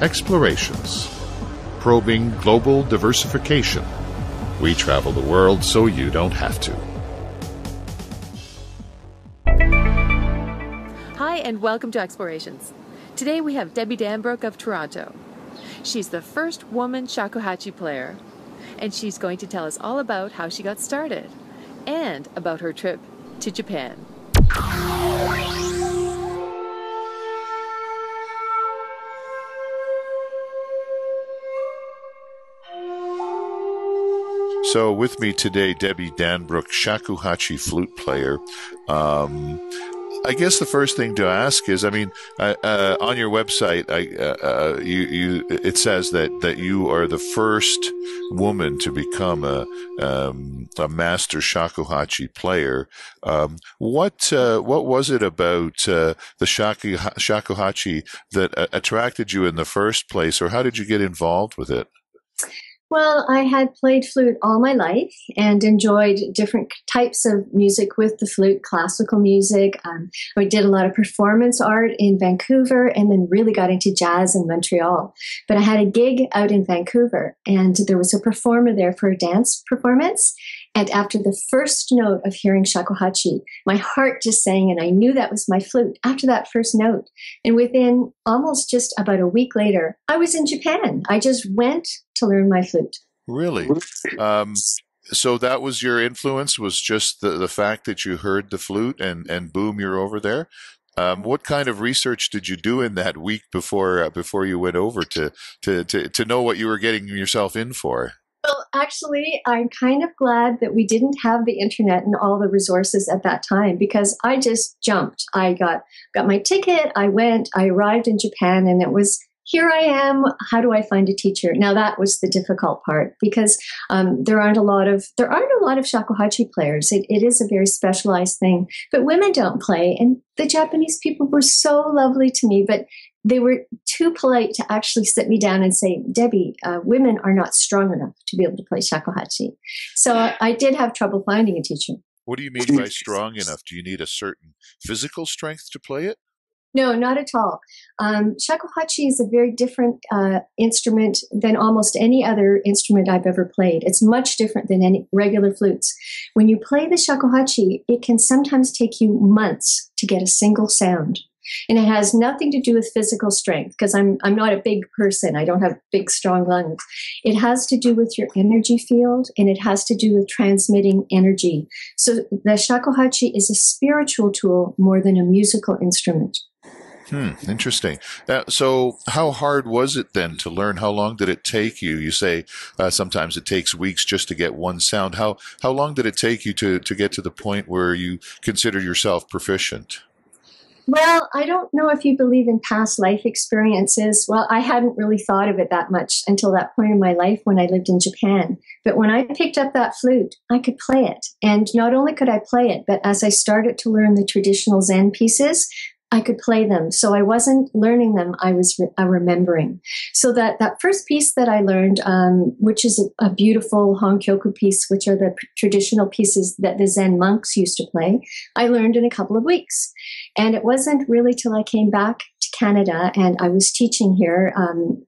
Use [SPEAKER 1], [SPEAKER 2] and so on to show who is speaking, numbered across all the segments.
[SPEAKER 1] Explorations, probing global diversification. We travel the world so you don't have to.
[SPEAKER 2] Hi, and welcome to Explorations. Today we have Debbie Danbrook of Toronto. She's the first woman shakuhachi player, and she's going to tell us all about how she got started and about her trip to Japan.
[SPEAKER 1] So with me today, Debbie Danbrook, shakuhachi flute player. I guess the first thing to ask is, on your website, it says that you are the first woman to become a master shakuhachi player. What was it about the shakuhachi that attracted you in the first place, or how did you get involved with it?
[SPEAKER 3] Well, I had played flute all my life and enjoyed different types of music with the flute, classical music. I did a lot of performance art in Vancouver and then really got into jazz in Montreal. But I had a gig out in Vancouver and there was a performer there for a dance performance. And after the first note of hearing shakuhachi, my heart just sang and I knew that was my flute after that first note. And within almost just about a week later, I was in Japan. I just went to learn my flute.
[SPEAKER 1] Really? So that was your influence, was just the fact that you heard the flute and boom, you're over there? What kind of research did you do in that week before you went over to know what you were getting yourself in for?
[SPEAKER 3] Well, actually, I'm kind of glad that we didn't have the internet and all the resources at that time because I just jumped. I got my ticket, I went, I arrived in Japan, and it was, here I am, how do I find a teacher? Now that was the difficult part because there aren't a lot of shakuhachi players. It is a very specialized thing, but women don't play. And the Japanese people were so lovely to me, but they were too polite to actually sit me down and say, Debbie, women are not strong enough to be able to play shakuhachi. So I did have trouble finding a teacher.
[SPEAKER 1] What do you mean by strong enough? Do you need a certain physical strength to play it?
[SPEAKER 3] No, not at all. Shakuhachi is a very different instrument than almost any other instrument I've ever played. It's much different than any regular flutes. When you play the shakuhachi, it can sometimes take you months to get a single sound. And it has nothing to do with physical strength because I'm not a big person. I don't have big, strong lungs. It has to do with your energy field and it has to do with transmitting energy. So the shakuhachi is a spiritual tool more than a musical instrument.
[SPEAKER 1] Interesting. So how hard was it then to learn? How long did it take you? You say sometimes it takes weeks just to get one sound. How long did it take you to get to the point where you consider yourself proficient?
[SPEAKER 3] Well, I don't know if you believe in past life experiences. Well, I hadn't really thought of it that much until that point in my life when I lived in Japan. But when I picked up that flute, I could play it. And not only could I play it, but as I started to learn the traditional Zen pieces, I could play them. So I wasn't learning them, I was remembering. So that first piece that I learned, which is a beautiful Honkyoku piece, which are the traditional pieces that the Zen monks used to play, I learned in a couple of weeks. And it wasn't really till I came back to Canada and I was teaching here,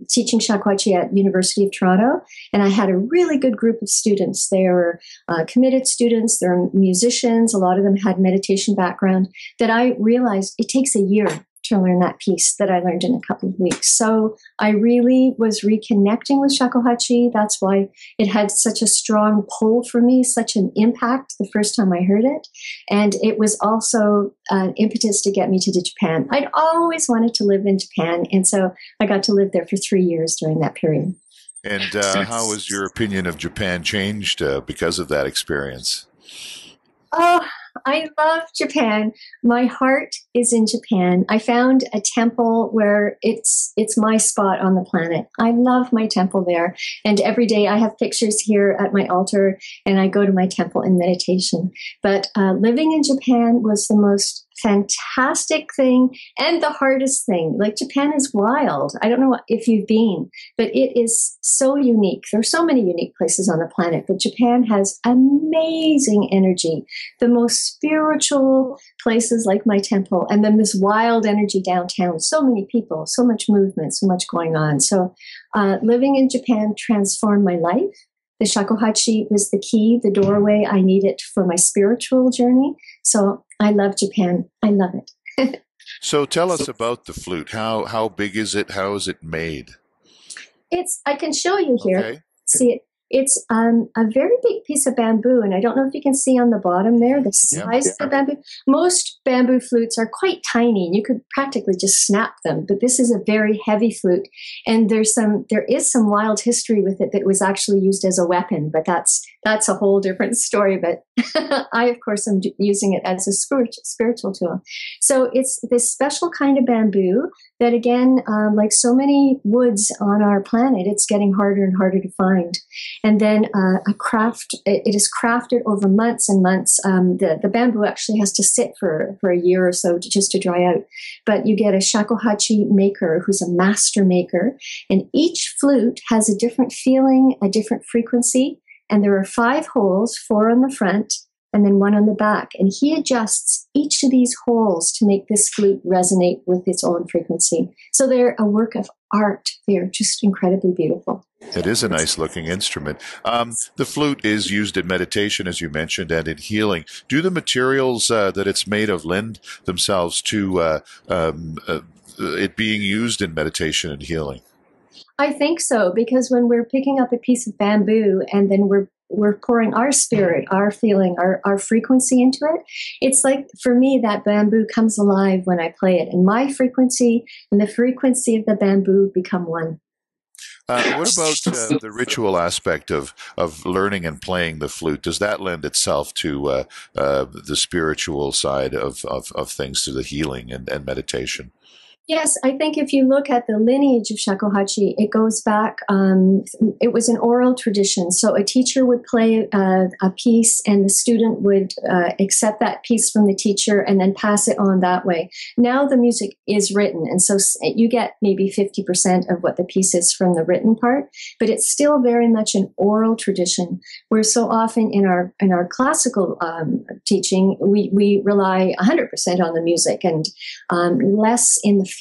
[SPEAKER 3] teaching shakuhachi at University of Toronto. And I had a really good group of students. They were committed students. They're musicians. A lot of them had meditation background that I realized it takes a year to learn that piece that I learned in a couple of weeks. So I really was reconnecting with shakuhachi. That's why it had such a strong pull for me, such an impact the first time I heard it. And it was also an impetus to get me to Japan. I'd always wanted to live in Japan. And so I got to live there for 3 years during that period.
[SPEAKER 1] And how has your opinion of Japan changed because of that experience?
[SPEAKER 3] Oh, I love Japan. My heart is in Japan. I found a temple where it's my spot on the planet. I love my temple there. And every day I have pictures here at my altar and I go to my temple in meditation. But living in Japan was the most fantastic thing and the hardest thing. Like, Japan is wild. I don't know if you've been, but it is so unique. There are so many unique places on the planet, but Japan has amazing energy. The most spiritual places like my temple, and then this wild energy downtown. So many people, so much movement, so much going on. So living in Japan transformed my life. The shakuhachi was the key, the doorway I needed for my spiritual journey. So I love Japan. I love it.
[SPEAKER 1] So tell us about the flute. How big is it? How is it made?
[SPEAKER 3] I can show you here.
[SPEAKER 1] Okay.
[SPEAKER 3] See it. It's a very big piece of bamboo, and I don't know if you can see on the bottom there the size of the bamboo. Most bamboo flutes are quite tiny. You could practically just snap them, but this is a very heavy flute, and there is some wild history with it that was actually used as a weapon, but that's a whole different story. But I, of course, am using it as a spiritual tool. So it's this special kind of bamboo that, again, like so many woods on our planet, it's getting harder and harder to find. And then it is crafted over months and months. The bamboo actually has to sit for a year or so just to dry out. But you get a shakuhachi maker who's a master maker, and each flute has a different feeling, a different frequency. And there are 5 holes, 4 on the front and then 1 on the back. And he adjusts each of these holes to make this flute resonate with its own frequency. So they're a work of art. They're just incredibly beautiful.
[SPEAKER 1] It is a nice looking instrument. The flute is used in meditation, as you mentioned, and in healing. Do the materials that it's made of lend themselves to it being used in meditation and healing?
[SPEAKER 3] I think so, because when we're picking up a piece of bamboo and then we're pouring our spirit, our feeling, our frequency into it, it's like, for me, that bamboo comes alive when I play it. And my frequency and the frequency of the bamboo become one.
[SPEAKER 1] What about the ritual aspect of learning and playing the flute? Does that lend itself to the spiritual side of things, to the healing and meditation?
[SPEAKER 3] Yes, I think if you look at the lineage of shakuhachi, it goes back, it was an oral tradition. So a teacher would play a piece and the student would accept that piece from the teacher and then pass it on that way. Now the music is written, and so you get maybe 50% of what the piece is from the written part, but it's still very much an oral tradition, where so often in our classical teaching, we rely 100% on the music and less in the feel.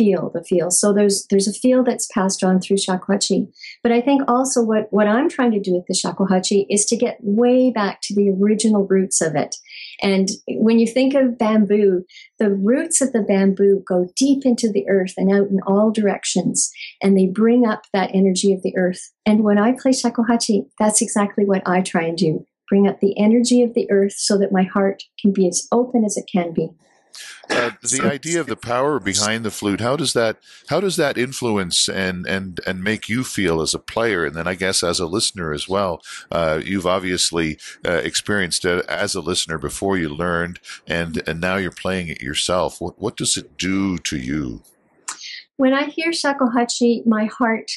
[SPEAKER 3] So there's a feel that's passed on through shakuhachi. But I think also what I'm trying to do with the shakuhachi is to get way back to the original roots of it. And when you think of bamboo, the roots of the bamboo go deep into the earth and out in all directions, and they bring up that energy of the earth. And when I play shakuhachi, that's exactly what I try and do. Bring up the energy of the earth so that my heart can be as open as it can be.
[SPEAKER 1] The idea of the power behind the flute, how does that influence and make you feel as a player, and then I guess as a listener as well? You've obviously experienced it as a listener before you learned, and now you're playing it yourself. What does it do to you?
[SPEAKER 3] When I hear shakuhachi, my heart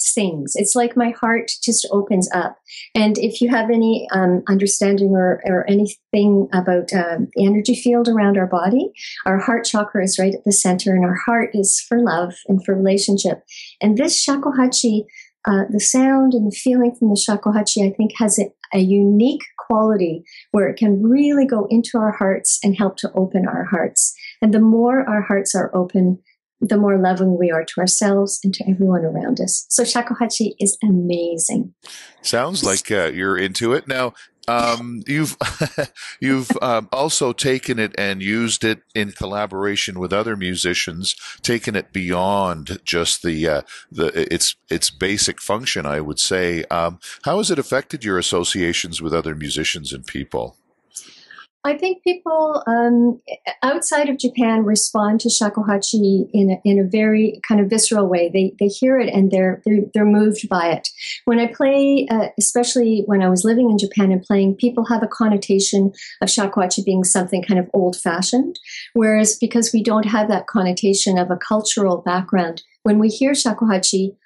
[SPEAKER 3] sings. It's like my heart just opens up. And if you have any understanding or anything about the energy field around our body, our heart chakra is right at the center, and our heart is for love and for relationship. And this shakuhachi, the sound and the feeling from the shakuhachi, I think, has a unique quality where it can really go into our hearts and help to open our hearts. And the more our hearts are open, the more loving we are to ourselves and to everyone around us. So shakuhachi is amazing.
[SPEAKER 1] Sounds like you're into it. Now, you've also taken it and used it in collaboration with other musicians, taken it beyond just its basic function, I would say. How has it affected your associations with other musicians and people?
[SPEAKER 3] I think people outside of Japan respond to shakuhachi in a very kind of visceral way. They hear it and they're moved by it. When I play, especially when I was living in Japan and playing, people have a connotation of shakuhachi being something kind of old-fashioned, whereas because we don't have that connotation of a cultural background, when we hear shakuhachi,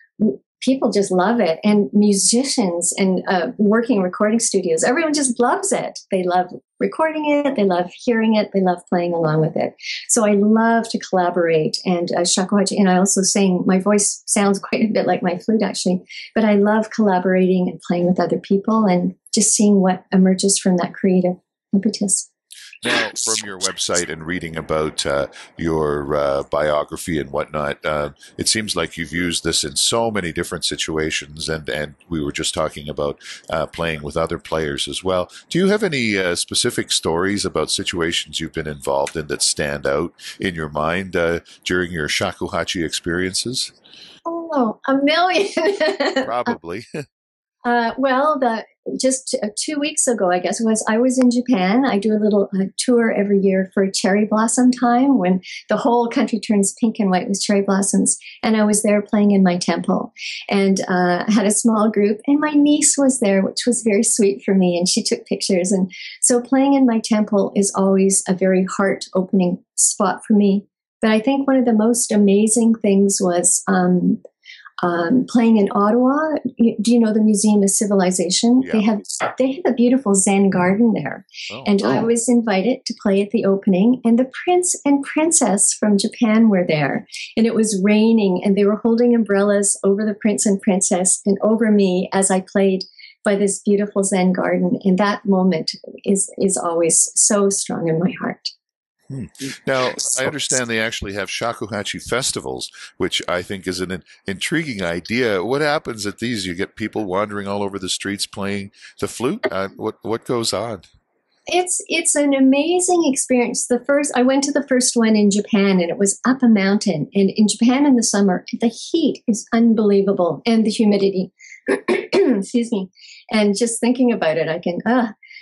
[SPEAKER 3] people just love it. And musicians and working recording studios, everyone just loves it. They love recording it, they love hearing it, they love playing along with it. So I love to collaborate and shakuhachi, and I also sing. My voice sounds quite a bit like my flute actually, but I love collaborating and playing with other people and just seeing what emerges from that creative impetus.
[SPEAKER 1] Now, from your website and reading about your biography and whatnot, it seems like you've used this in so many different situations, and we were just talking about playing with other players as well. Do you have any specific stories about situations you've been involved in that stand out in your mind during your shakuhachi experiences?
[SPEAKER 3] Oh, a million.
[SPEAKER 1] Probably.
[SPEAKER 3] Well, just 2 weeks ago, I guess I was in Japan. I do a little tour every year for cherry blossom time when the whole country turns pink and white with cherry blossoms. And I was there playing in my temple and had a small group. And my niece was there, which was very sweet for me. And she took pictures. And so playing in my temple is always a very heart-opening spot for me. But I think one of the most amazing things was playing in Ottawa. Do you know the Museum of Civilization?
[SPEAKER 1] Yeah.
[SPEAKER 3] They have a beautiful Zen garden there. And I was invited to play at the opening, and the prince and princess from Japan were there. And it was raining, and they were holding umbrellas over the prince and princess and over me as I played by this beautiful Zen garden. And that moment is always so strong in my heart.
[SPEAKER 1] Now, I understand they actually have shakuhachi festivals, which I think is an intriguing idea. What happens at these? You get people wandering all over the streets playing the flute? What goes on?
[SPEAKER 3] It's an amazing experience. I went to the first one in Japan, and it was up a mountain. And in Japan in the summer, the heat is unbelievable, and the humidity. Excuse me. And just thinking about it,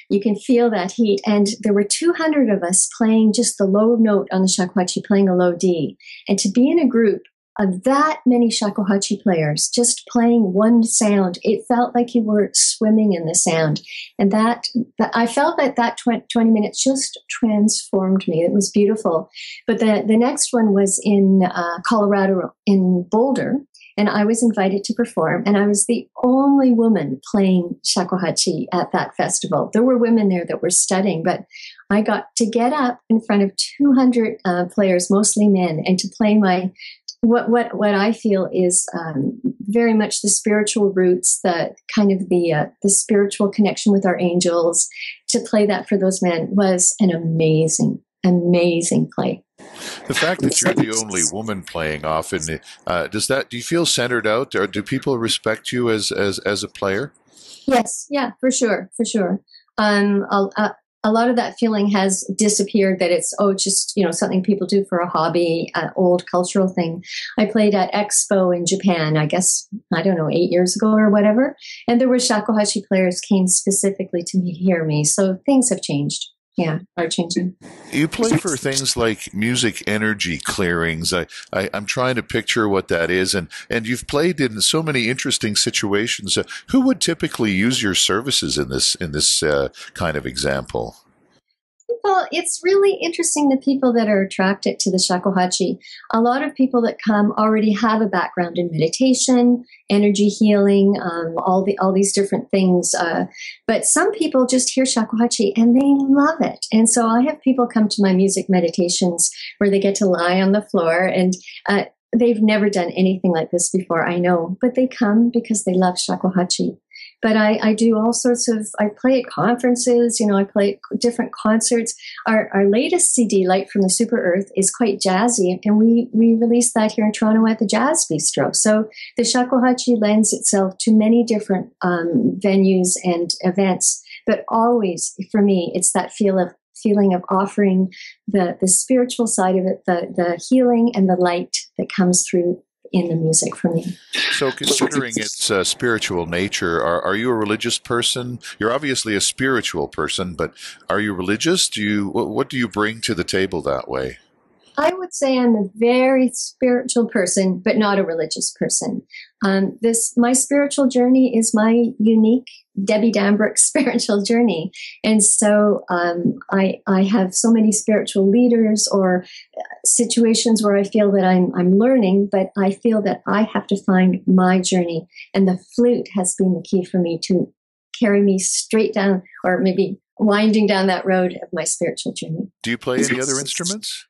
[SPEAKER 3] you can feel that heat. And there were 200 of us playing just the low note on the shakuhachi, playing a low D. And to be in a group of that many shakuhachi players just playing one sound, it felt like you were swimming in the sound. And I felt that 20 minutes just transformed me. It was beautiful. But the next one was in Colorado, in Boulder. And I was invited to perform, and I was the only woman playing shakuhachi at that festival. There were women there that were studying, but I got to get up in front of 200 players, mostly men, and to play my what I feel is very much the spiritual roots, the kind of the spiritual connection with our angels. To play that for those men was an amazing play.
[SPEAKER 1] The fact that you're the only woman playing often, do you feel centered out, or do people respect you as a player?
[SPEAKER 3] Yes, yeah, for sure. A lot of that feeling has disappeared, that it's just something people do for a hobby, old cultural thing. I played at Expo in Japan, I guess, I don't know, 8 years ago or whatever, and there were shakuhachi players came specifically to hear me. So things have changed. Yeah, are changing.
[SPEAKER 1] You play for things like music energy clearings. I'm trying to picture what that is, and you've played in so many interesting situations. Who would typically use your services in this kind of example?
[SPEAKER 3] Well, it's really interesting, the people that are attracted to the shakuhachi. A lot of people that come already have a background in meditation, energy healing, all these different things. But some people just hear shakuhachi and they love it. And so I have people come to my music meditations where they get to lie on the floor, and they've never done anything like this before, I know, but they come because they love shakuhachi. But I do all sorts of, I play at conferences, I play at different concerts. Our latest CD, Light from the Super Earth, is quite jazzy, and we released that here in Toronto at the Jazz Bistro. So the shakuhachi lends itself to many different venues and events, but always, for me, it's that feeling of offering the spiritual side of it, the healing and the light that comes through in the music for me.
[SPEAKER 1] So considering its spiritual nature, are you a religious person? You're obviously a spiritual person, but are you religious? What do you bring to the table that way?
[SPEAKER 3] I would say I'm a very spiritual person, but not a religious person. My spiritual journey is my unique Debbie Danbrook spiritual journey. And so I have so many spiritual leaders or situations where I feel that I'm learning, but I feel that I have to find my journey. And the flute has been the key for me to carry me straight down, or maybe winding down that road of my spiritual journey.
[SPEAKER 1] Do you play any other instruments?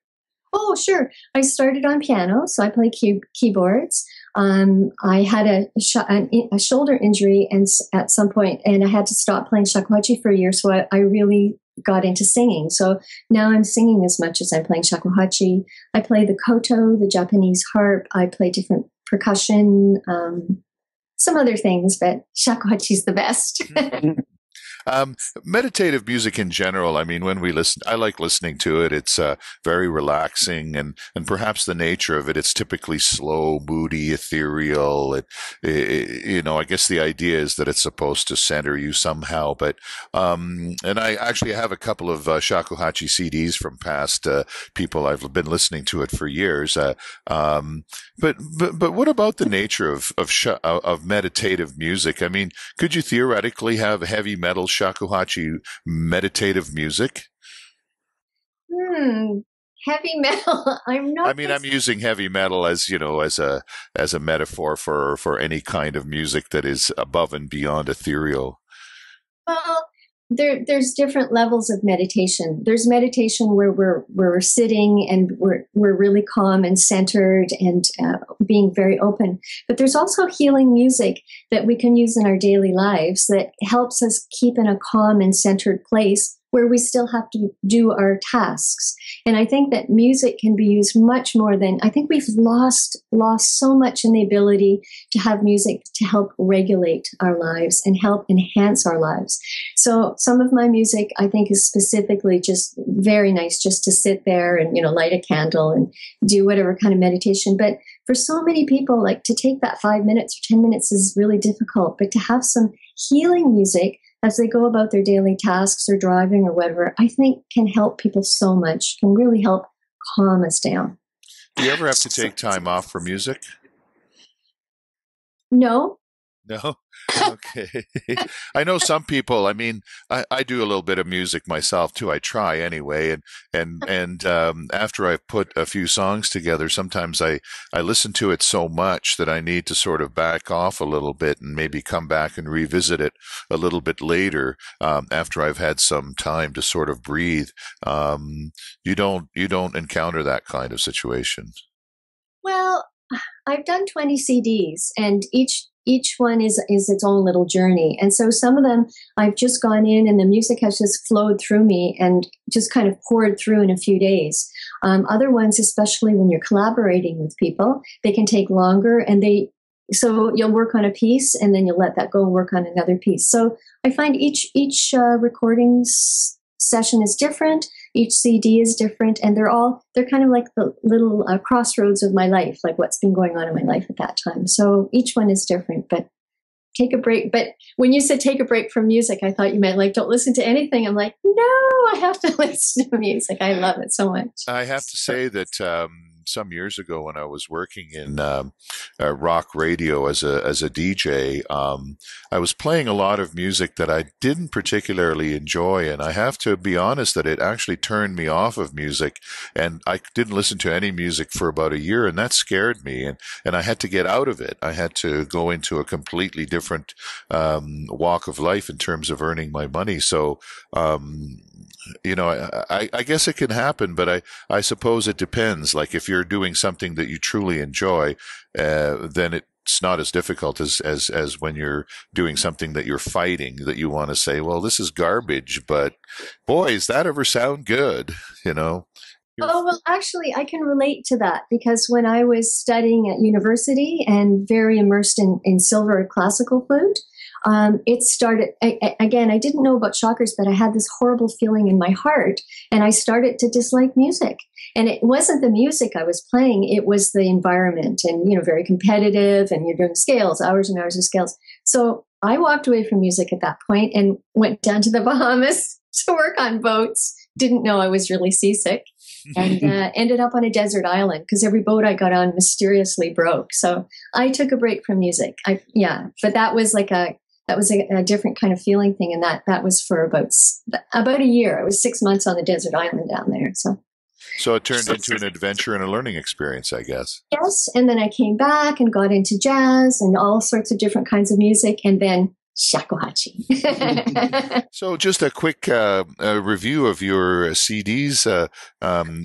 [SPEAKER 3] Oh, sure. I started on piano, so I play keyboards. I had a shoulder injury and at some point, and I had to stop playing shakuhachi for a year. So I really got into singing. So now I'm singing as much as I'm playing shakuhachi. I play the koto, the Japanese harp. I play different percussion, some other things, but shakuhachi is the best.
[SPEAKER 1] Meditative music in general, I mean, when we listen, I like listening to it. It's very relaxing, and perhaps the nature of it, it's typically slow, moody, ethereal. I guess the idea is that it's supposed to center you somehow. But and I actually have a couple of shakuhachi CDs from past people. I've been listening to it for years. But what about the nature of meditative music? I mean, could you theoretically have heavy metal shakuhachi meditative music?
[SPEAKER 3] Heavy metal.
[SPEAKER 1] I'm using heavy metal as as a metaphor for any kind of music that is above and beyond ethereal.
[SPEAKER 3] Well, there's different levels of meditation. There's meditation where we're sitting and we're really calm and centered and being very open. But there's also healing music that we can use in our daily lives that helps us keep in a calm and centered place where we still have to do our tasks. And I think that music can be used much more than, I think we've lost so much in the ability to have music to help regulate our lives and help enhance our lives. So some of my music, I think, is specifically just very nice just to sit there and, light a candle and do whatever kind of meditation. But for so many people, like to take that 5 minutes or 10 minutes is really difficult, but to have some healing music as they go about their daily tasks or driving or whatever, I think can help people so much, can really help calm us down.
[SPEAKER 1] Do you ever have to take time off for music?
[SPEAKER 3] No.
[SPEAKER 1] No? Okay. I know some people, I mean, I do a little bit of music myself too. I try anyway. And after I've put a few songs together, sometimes I listen to it so much that I need to sort of back off a little bit and maybe come back and revisit it a little bit later, after I've had some time to sort of breathe. You don't encounter that kind of situation.
[SPEAKER 3] Well, I've done 20 CDs and each one is its own little journey. And so some of them I've just gone in and the music has just flowed through me and just kind of poured through in a few days. Other ones, especially when you're collaborating with people, they can take longer and so you'll work on a piece and then you'll let that go and work on another piece. So I find each recording session is different. Each CD is different, and they're kind of like the little crossroads of my life, like what's been going on in my life at that time. So each one is different, but take a break. But when you said take a break from music, I thought you meant like don't listen to anything. I'm like, no, I have to listen to music. I love it so much.
[SPEAKER 1] I have to say that some years ago when I was working in rock radio as a DJ, I was playing a lot of music that I didn't particularly enjoy, and I have to be honest that it actually turned me off of music, and I didn't listen to any music for about a year, and that scared me, and I had to get out of it. I had to go into a completely different walk of life in terms of earning my money. So I guess it can happen, but I suppose it depends. Like if you're doing something that you truly enjoy, then it's not as difficult as when you're doing something that you're fighting, that you want to say, well, this is garbage, but boy, does that ever sound good, Oh,
[SPEAKER 3] well, actually, I can relate to that because when I was studying at university and very immersed in silver classical flute, it started, again, I didn't know about chakras, but I had this horrible feeling in my heart and I started to dislike music. And it wasn't the music I was playing, it was the environment and, very competitive and you're doing scales, hours and hours of scales. So I walked away from music at that point and went down to the Bahamas to work on boats. Didn't know I was really seasick and ended up on a desert island because every boat I got on mysteriously broke. So I took a break from music. But that was like a different kind of feeling thing. And that was for about a year. It was 6 months on the desert island down there.
[SPEAKER 1] So it turned into an adventure and a learning experience, I guess.
[SPEAKER 3] Yes. And then I came back and got into jazz and all sorts of different kinds of music. And then shakuhachi.
[SPEAKER 1] So, just a quick review of your CDs.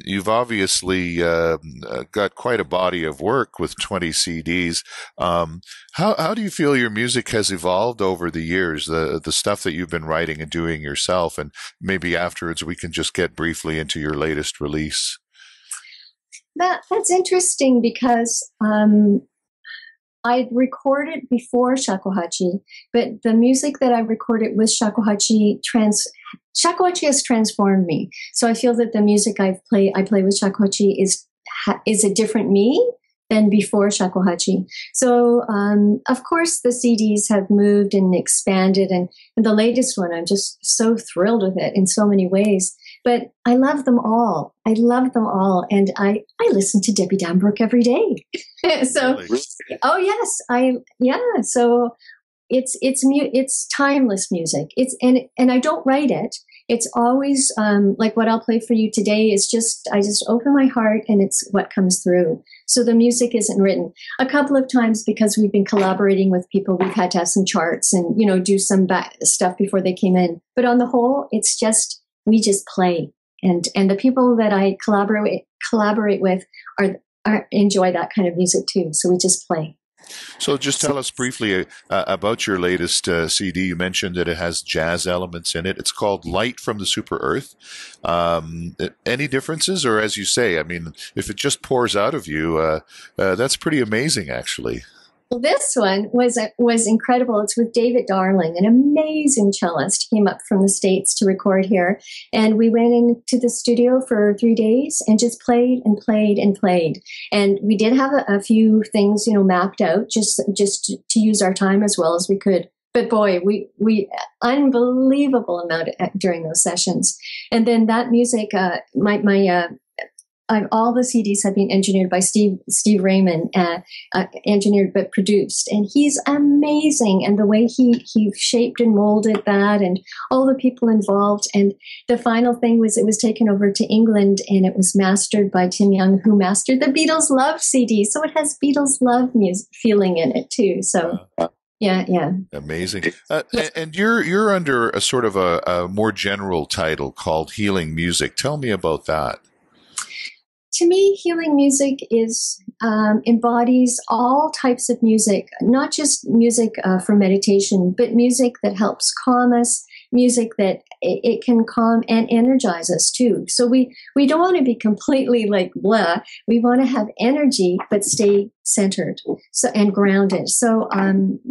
[SPEAKER 1] You've obviously got quite a body of work with 20 CDs. How do you feel your music has evolved over the years? The stuff that you've been writing and doing yourself, and maybe afterwards we can just get briefly into your latest release.
[SPEAKER 3] That's interesting because I recorded before shakuhachi, but the music that I recorded with shakuhachi has transformed me. So I feel that the music I play with shakuhachi is a different me than before shakuhachi. So of course the CDs have moved and expanded, and the latest one, I'm just so thrilled with it in so many ways. But I love them all. I love them all. And I listen to Debbie Danbrook every day. So,
[SPEAKER 1] Really?
[SPEAKER 3] oh yes, so it's timeless music. And I don't write it. It's always, like what I'll play for you today is I just open my heart and it's what comes through. So the music isn't written. A couple of times, because we've been collaborating with people, we've had to have some charts and, do some stuff before they came in. But on the whole, we just play, and the people that I collaborate with enjoy that kind of music too. So we just play.
[SPEAKER 1] So just tell us briefly about your latest CD. You mentioned that it has jazz elements in it. It's called Light from the Super Earth. Any differences, or as you say, I mean, if it just pours out of you, that's pretty amazing, actually.
[SPEAKER 3] Well, this one was incredible. It's with David Darling, an amazing cellist. He came up from the States to record here. And we went into the studio for 3 days and just played and played and played. And we did have a few things, mapped out just to use our time as well as we could. But boy, we unbelievable amount during those sessions. And then that music, all the CDs have been engineered by Steve Raymond, engineered but produced, and he's amazing. And the way he shaped and molded that, and all the people involved. And the final thing was it was taken over to England, and it was mastered by Tim Young, who mastered the Beatles Love CD. So it has Beatles Love music feeling in it too. So. Yeah.
[SPEAKER 1] Amazing. And you're under a sort of a more general title called Healing Music. Tell me about that.
[SPEAKER 3] To me, healing music embodies all types of music, not just music for meditation, but music that helps calm us, music that it can calm and energize us too. So we don't want to be completely like blah. We want to have energy, but stay centered and grounded. So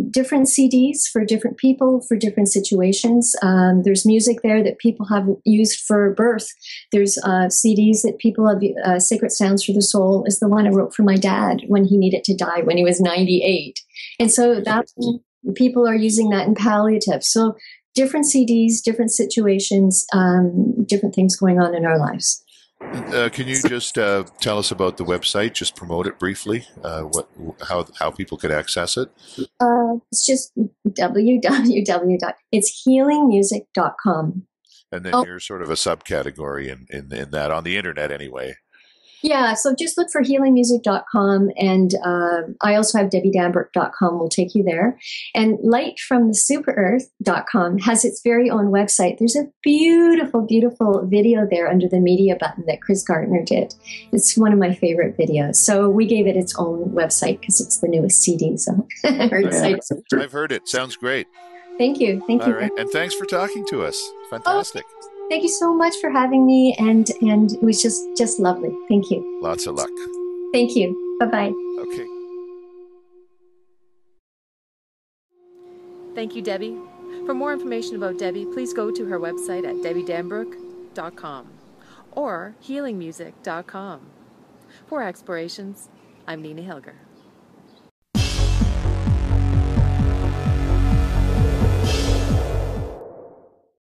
[SPEAKER 3] different CDs for different people, for different situations. There's music there that people have used for birth. There's CDs that people have, Sacred Sounds for the Soul is the one I wrote for my dad when he needed to die when he was 98. And so people are using that in palliative. So different CDs, different situations, different things going on in our lives.
[SPEAKER 1] Can you just tell us about the website? Just promote it briefly. How people could access it?
[SPEAKER 3] It's just it's healingmusic.com.
[SPEAKER 1] And then you're sort of a subcategory in that on the internet anyway.
[SPEAKER 3] Yeah, so just look for healingmusic.com, and I also have debbiedanbrook.com will take you there. And lightfromthesuperearth.com has its very own website. There's a beautiful, beautiful video there under the media button that Chris Gardner did. It's one of my favorite videos. So we gave it its own website because it's the newest CD. So we're excited.
[SPEAKER 1] I've heard it. Sounds great.
[SPEAKER 3] Thank you.
[SPEAKER 1] All right. And thanks for talking to us. Fantastic.
[SPEAKER 3] Thank you so much for having me, and it was just lovely. Thank you.
[SPEAKER 1] Lots of luck.
[SPEAKER 3] Thank you. Bye-bye.
[SPEAKER 1] Okay.
[SPEAKER 2] Thank you, Debbie. For more information about Debbie, please go to her website at debbiedanbrook.com or healingmusic.com. For Explorations, I'm Nina Hilger.